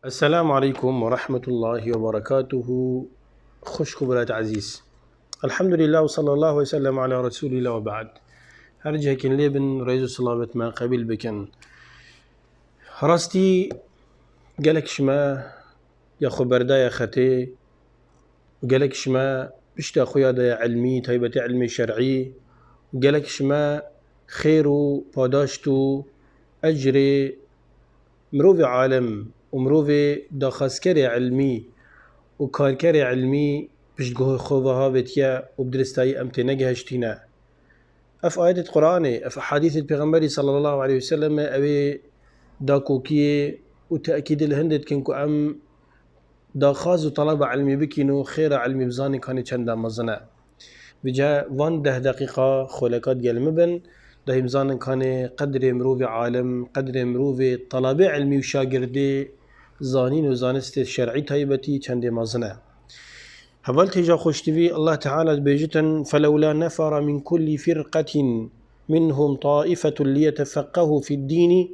السلام عليكم ورحمة الله وبركاته. خوش خبرات عزيز. الحمد لله وصلى الله وسلم على رسول الله وبعد. هرجع كن ليبن رئيس صلابة ما قبل بكن راستي قالك شما يا خبردا يا ختي، وقالك شما بشتا أخويا دا علمي تايبة علمي شرعي، وقالك شما خيرو باداشتو أجري مروفي عالم ومروفي دا خاسكري علمي وكاركري علمي بشت جوه خوفها بتيا وبدرستاي أمتى نجهشتنا. أف آيات القرآن أف حديث البيغمبري صلى الله عليه وسلم أبي داكوكي وتأكيد الهندت كنكو أم دا خاز وطلب علمي بكينو خير علمي بزاني كان چندا مزنا بجا وان 10 دقيقة خلقات قال مبن دا مزان كان قدر مروفي عالم قدر مروفي طلبة علمي وشاگردي زانين وزانست شرعي تايبتي چند مزنا. هفالتي جا خوشتوي الله تعالى بيجتن فلولا نفر من كل فرقة منهم طائفة ليتفقهوا في الدين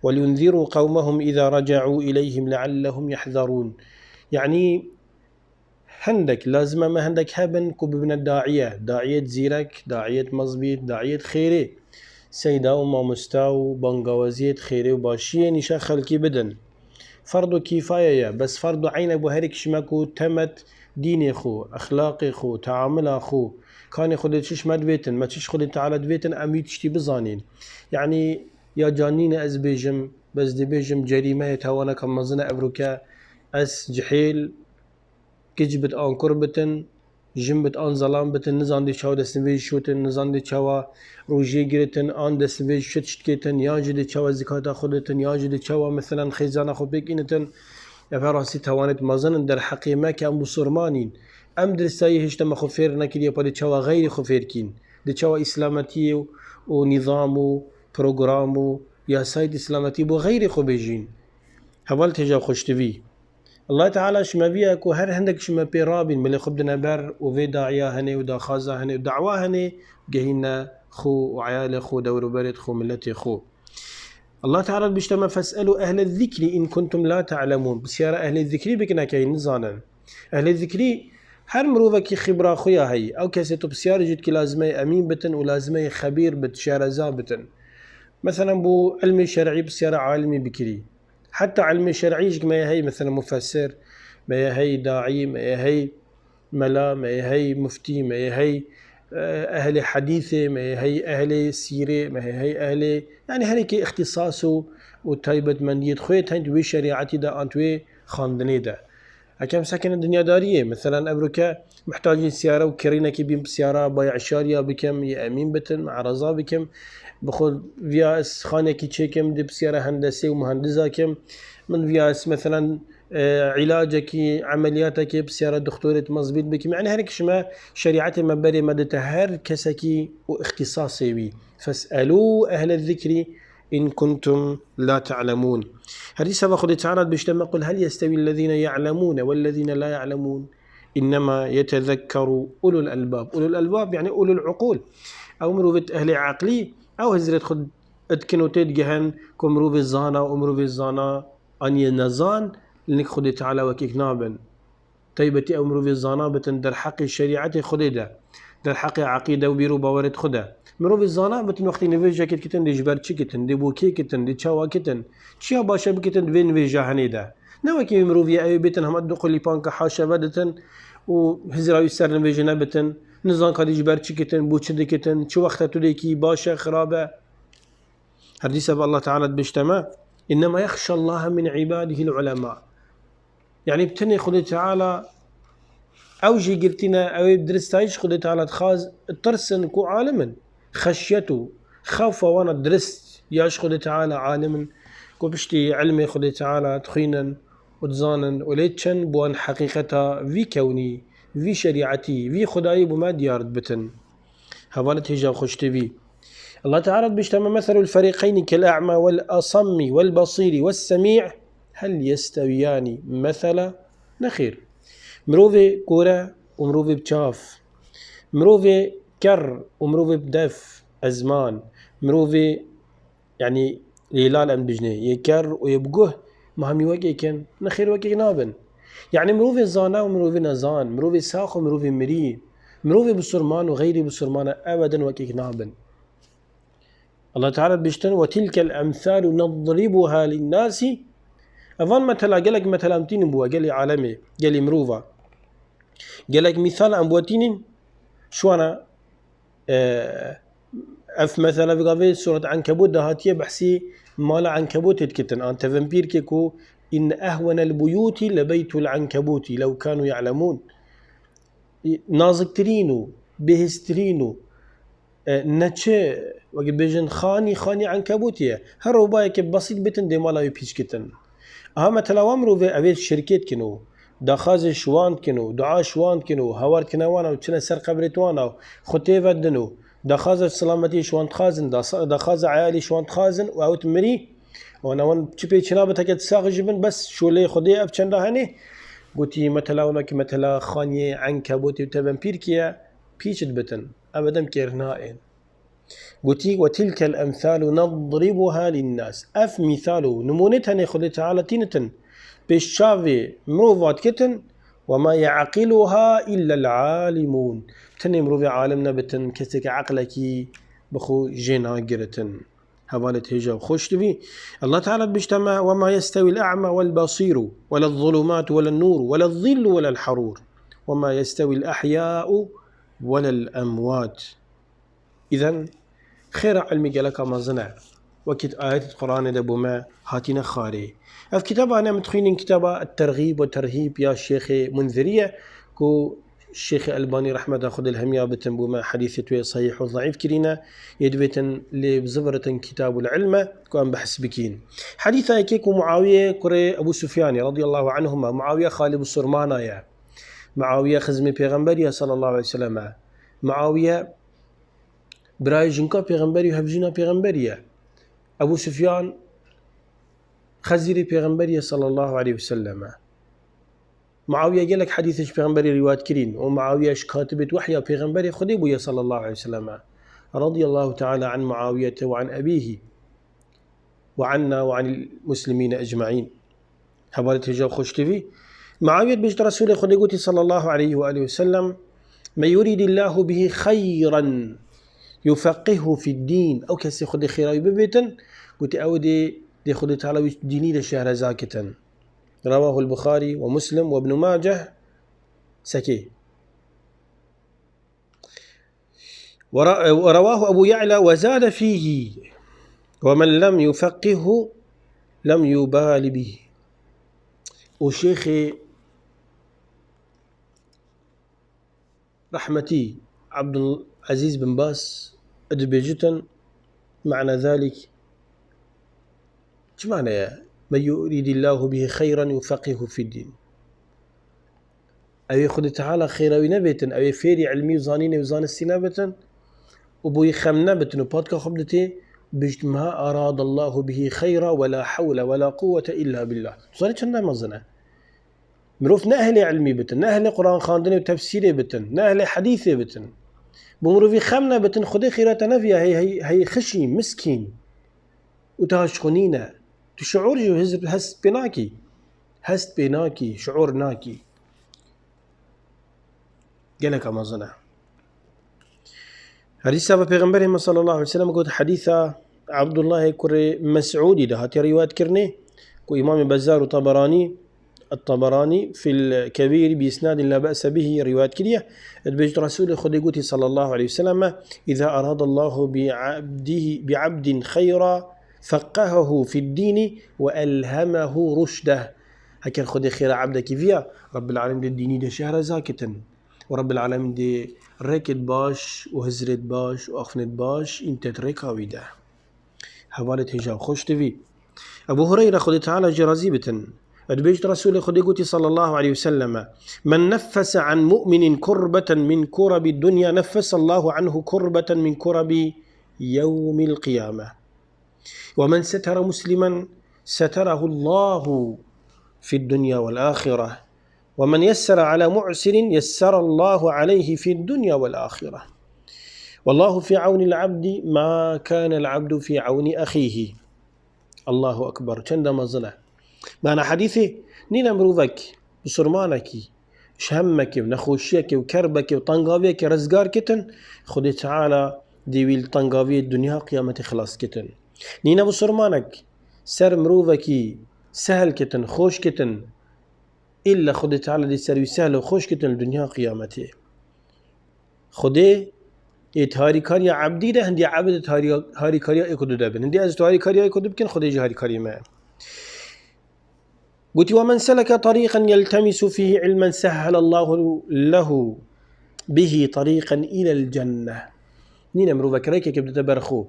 ولينذروا قومهم إذا رجعوا إليهم لعلهم يحذرون. يعني هندك لازم ما هندك هبن كوب الداعية، داعية زيرك، داعية مزبيط، داعية خيري، سيدا وما مستاو بانقوازية خيري وباشية نشا خلقي بدن فرض كفاية، بس فرض عين أبو هريك شماكو تمت ديني خو أخلاقي خو تعامل خو كان خودت شش مد بيتن ما تشش خودت تعالى بيتن أميت تشتي بزانين. يعني يا جانين أز بيجم بس دي بيجم جريمة توانا كم مزنا أبروكا أس جحيل كجبت آن كربتن جنبت آن ظلام بتن نزان دي چاو دستنویج شوتن نزان دي چاوا روجي گرتن آن دستنویج شتشتكتن یا جدي چاوا زكاة خودتن یا جدي چاوا مثلا خيزان خود بكينتن يفراسي توانت مازن در حقيمة كأم بصرمانين أم درستاي هشتما خفير نكري يبا دي چاوا غير خفير كين دي چاوا إسلامتي ونظام پروگرام يا سايد إسلامتي بو غير خبيجين هوال تجا خوشتوي الله تعالى شما بيها كو هر هندك شما بيرابين ملي خبدنا بر وفي داعيا هني ودا خازا هني ودعوا هني جهينا خو وعيال خو دور برد خو ملتي خو. الله تعالى بيشتما فاسألوا أهل الذكر إن كنتم لا تعلمون. بسيارة أهل الذكر بكنا كي نزانا أهل الذكر هر مروفك خبرة خويا هي أو كاسيتو بسيارة جد كي لازمي أمين بتن ولازمي خبير بتشارة زابتن. مثلا بو علمي شرعي بسيارة عالمي بكري، حتى علمي شرعي ما هي مثلا مفسر، ما هي داعي، ما هي ملا، ما هي مفتي، ما هي أهل حديثة، ما هي أهل سيرة، ما هي أهل يعني هنيك اختصاصه وتايبة من يدخويت هند وي شريعتي دا أنتوي خاندني دا. أكم ساكن الدنيا دارية مثلا أبركا محتاجين سيارة وكرينا كي بيم سيارة بايع شارية بكم يا أمين بتن مع رضا بكم بخود فياس خانة كي تشيكم دي بسيارة هندسة ومهندسة كم من فياس مثلا علاجك عملياتك بسيارة دكتورة مزبيط بكم يعني هناك شما شريعتي مباري مدة هر كسكي واختصاصي بي. فاسألوا أهل الذكر إن كنتم لا تعلمون. هذه سبب خذ تعالى بيشتم قل هل يستوي الذين يعلمون والذين لا يعلمون إنما يتذكر أولو الألباب. أولو الألباب يعني أولو العقول أو مروفة أهل عقلي أو هزرت خد أتكنوتيت جهن كمروفة الزانا ومروفة الزانا أن ينزان لنك خذ تعالى وكيكنابن طيبتي أو مروفة الزانا بتن در حق الشريعة خذ در حق عقيدة وبيرو باورت خدا مروف الزانا بتن وقتی نویجا کتن دی جبر چی کتن دی بوکی کتن دی چاوا کتن چیا باشه بکتن وین نویجا هنیدا نوکی مروفی اوی بتن هم دخلی پانک حاشا بدتن و هزراوی سر نویجا نبتن نزان کدی جبر چی کتن بو چه دی کتن چه وقت تو دی کی باشه خرابه. حدیث الله تعالى بيجتمع إنما يخشى الله من عباده العلماء. يعني بتني خذ تعالى أوجي قلتنا أو درستايش خذ تعالى تخاز الترسن كو عالما خشيته خوف وانا درست ياش خذ تعالى عالما كو بشتي علمي خذ تعالى تخينا وتزانا وليتشن بوان حقيقتها في كوني في شريعتي في خداي بما ديارت بتن هوالت هجا خشتي في. الله تعالى بيجتمع مثل الفريقين كالأعمى والأصم والبصير والسميع هل يستويان مثلا نخير. مروفي كورة ومروفي بشاف، مروفي كر ومروفي بدف أزمان، مروفي يعني ليلال أم بجنيه يكر ويبقوه ما همي وكيكن نخير وكيك نابن يعني مروفي زانا ومروفي نزان مروفي ساخ ومروفي مري مروفي بسرمان وغيري بسرمان أبدا وكيك نابن الله تعالى بيشتن وتلك الأمثال نضربها للناس أظن مثلا قالك مثلا أمتين بوا قالي عالمي قالي مروفا قالك مثال أمبوتين شو أنا أف مثلا في قضية سورة عنكبوت دهاتية بحسي مالا عنكبوت تكتن أنت فامبير كيكو إن أهون البيوت لبيت العنكبوت لو كانوا يعلمون نازكترينو بهسترينو نتشي وقت بيجن خاني عنكبوتية هروبايك بسيط بتن دي مالا يبيش كتن أهم تلاوامرو في أبيت شركات كنو داخاز شوان كنو دعا شوان كنو هوار كنوانا وچنا سر قبرتوانا خطيفة دنو داخاز سلامتي شوان تخازن داخاز عيالي شوان تخازن وأوت مري وانا وان چپي چنا بتاكت ساغ جبن بس شولي خدي أب چندا هني قوتي مثلا كي مثلا خاني عنكبوتي وتبن بيركيا بيشت بتن أبدا كيرنائن قوتي وتلك الأمثال نضربها للناس أف مثال نمونتها نخذ تعالى تينتن بالشافي مروفات كتن وما يعقلها إلا العالمون تني مروفي عالمنا بتن كسك عقلك بخو جينا قرتن هبالت هجا خوش تبي الله تعالى بيجتمع وما يستوي الأعمى والبصير ولا الظلمات ولا النور ولا الظل ولا الحرور وما يستوي الأحياء ولا الأموات إذن خير علمي قالك ما زنع وكت آيات القرآن دبوما هاتينا خاري في كتاب أنا متخيلين كتاب الترغيب والترهيب يا الشيخ منذرية كو الشيخ الباني رحمة خذ الهمية بتنبوما حديثة صحيح وضعيف كرينا يدبتن لبزبرة كتاب العلم كان بحس بكين حديثة كيكو معاوية كري أبو سفيان رضي الله عنهما معاوية خالب السرمانا يا معاوية خزمي بيغمبريا صلى الله عليه وسلم معاوية براي جنكا بيغمبري وهبجينا بيغمبريا أبو سفيان خزيري بيغمبريا صلى الله عليه وسلم معاوية قال لك حديث بيغمبري روايات كرين ومعاوية كاتبة وحي بيغمبري خديبه صلى الله عليه وسلم رضي الله تعالى عن معاوية وعن أبيه وعنا وعن المسلمين أجمعين هبالت هجاب خوش تفي معاوية بيجت رسول خديقوتي صلى الله عليه وآله وسلم ما يريد الله به خيرا يفقهه في الدين أو كسي خدي خيراوي ببيتن قلت أودي دي خدي تعالى ديني للشهر زاكتا رواه البخاري ومسلم وابن ماجه سكي ورواه أبو يعلى وزاد فيه ومن لم يفقهه لم يبال به وشيخي رحمتي عبد العزيز بن باز أدبجتا معنى ذلك شو معنى يا من يريد الله به خيرا يفقهه في الدين أو يخد تعالى خيرا ونبتا أو يفيري علمي وزانين وزان السنابتا وبو خمنبتا وبادكا خبدتي بجتما أراد الله به خيرا ولا حول ولا قوة إلا بالله صارت شنا مزنا مروف نأهل علمي بتن نأهل قرآن خاندني وتفسيري بتن نأهل حديثي بتن بمروفي خمنا بتن خدي خيرات نفيا هي خشي مسكين وتهشخنينا تشعور جو هست بيناكي شعور ناكي قالك أمازنا حديث سابا پیغمبر صلى الله عليه وسلم قلت حديثة عبد الله كري مسعودي ده هاتي روايات كرني كو إمام بزار الطبراني في الكبير بإسناد لا بأس به روايات كريه بيجت رسول خديقوتي صلى الله عليه وسلم إذا أراد الله بعبد خيرا فقهه في الدين وألهمه رشده هكذا خدي خير عبدك فيها رب العالمين دي الديني دي شهر زاكتا ورب العالمين دي ركد باش وهزرت باش وأخفنت باش انت تركاوي ده حوالة هجاب خوش تفي أبو هريرة خدي تعالى جرازيبة أدبيجت رسول خديقوتي صلى الله عليه وسلم من نفس عن مؤمن كربة من كرب الدنيا نفس الله عنه كربة من كرب يوم القيامة ومن ستر مسلما ستره الله في الدنيا والآخرة ومن يسر على معسر يسر الله عليه في الدنيا والآخرة والله في عون العبد ما كان العبد في عون أخيه الله أكبر چند مزنه معنى حديثي نينا مروفك بسرمانك شهمك ونخوشيك وكربك وطنقاويك رزقار كتن خدي تعالى ديويل طنقاوية الدنيا قيامة خلاص كتن نينا بسرمانك سر مروفك سهل كتن خوش كتن إلا خدي تعالى دي سر سهل وخوش كتن الدنيا قيامته خدي هاري كاريا عبدي ده هندي عبد هاري كاريا يكدو دبن هندي أزت هاري كاريا يكدو بكن خدي هاري كاريا ما قلت ومن سلك طريقا يلتمس فيه علما سهل الله له به طريقا إلى الجنة نينا مروفك ريكي كبدا تبرخو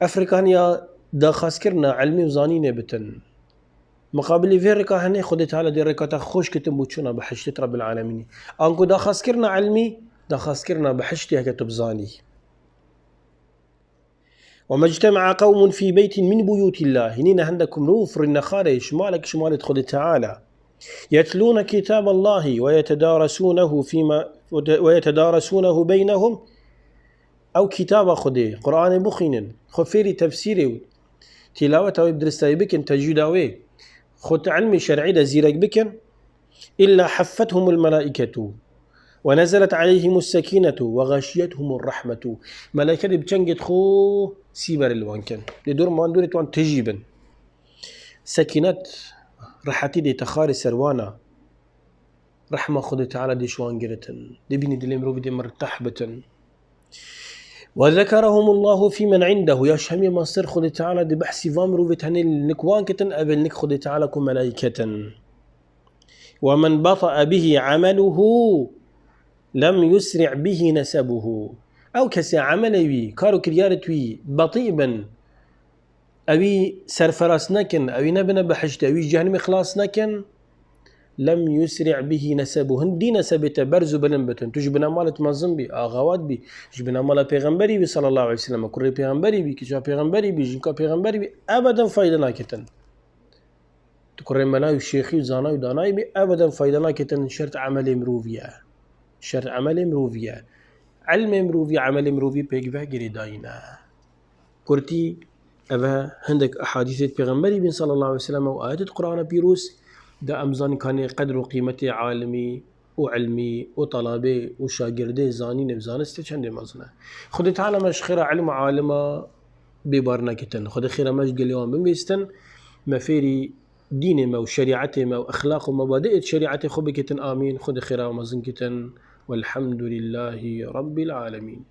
أفريقانيا دا خاسكرنا علمي وزانيني بتن مقابل في ركا هني خدت على دي ركا خوش كتن بوتشونا بحشت رب العالمين أنكو دا خاسكرنا علمي دا خاسكرنا بحشتها كتب زاني وما اجتمع قوم في بيت من بيوت الله هنينا عندكم نوفر النخاري شمالك شمالة خد تعالى يتلون كتاب الله ويتدارسونه بينهم أو كتاب خدي قرآن بخين خفيري تفسيري تلاوة ويبدرستاي بكن تجيداوي خد علمي شرعي دا زيرك بكن إلا حفتهم الملائكة ونزلت عليهم السكينة وغشيتهم الرحمة ملائكة بتشنجت خو سيبر الوانكن لدور ما ندوري توان تجيبا سكينة رحتي دي تخاري سروانا رحمة خد تعالى دي شوان جرتن دي بيني دي لمرو دي مرتاح بتن وذكرهم الله في من عنده يا شهمي مصير خد تعالى دي بحسي فامرو بتهني النكوان كتن قبل نك خد تعالى كم ملائكة ومن بطأ به عمله لم يسرع به نسبه أو كسي عملوي كارو كريارتوي بطيبا أوي سرفراس نكن أوي نبنا بحشت أوي جهنم خلاص نكن لم يسرع به نسبه هندي نسبته برزو بلنبتن تجبنا مالت مازن بي آغاوات بي تجبنا مالا پیغمبري بي صلى الله عليه وسلم كوري پیغمبري بي كجا پیغمبري بي جنكا پیغمبري بي أبدا فايدة ناكتن تكوري مناي وشيخي وزاناي وداناي بي أبدا فايدة ناكتن شرط عملي مروفيا شرط عمل مروفيا علم مروفي عمل مروفي بيجفا جريداينا كورتي أبا هندك أحاديث پیغمبري بن صلى الله عليه وسلم وآيات القرآن بيروس دا أمزان كان قدر وقيمة عالمي وعلمي وطلابي وشاگردي زاني نبزانسته چند مزنه خد تعالى مش خير علم عالمه ببارنا كتن خد خير مش قليوان بميستن مفيري دين ما وشريعته ما وأخلاق ومبادئ شريعته خبكتن آمين خد خير ومزن كتن والحمد لله رب العالمين.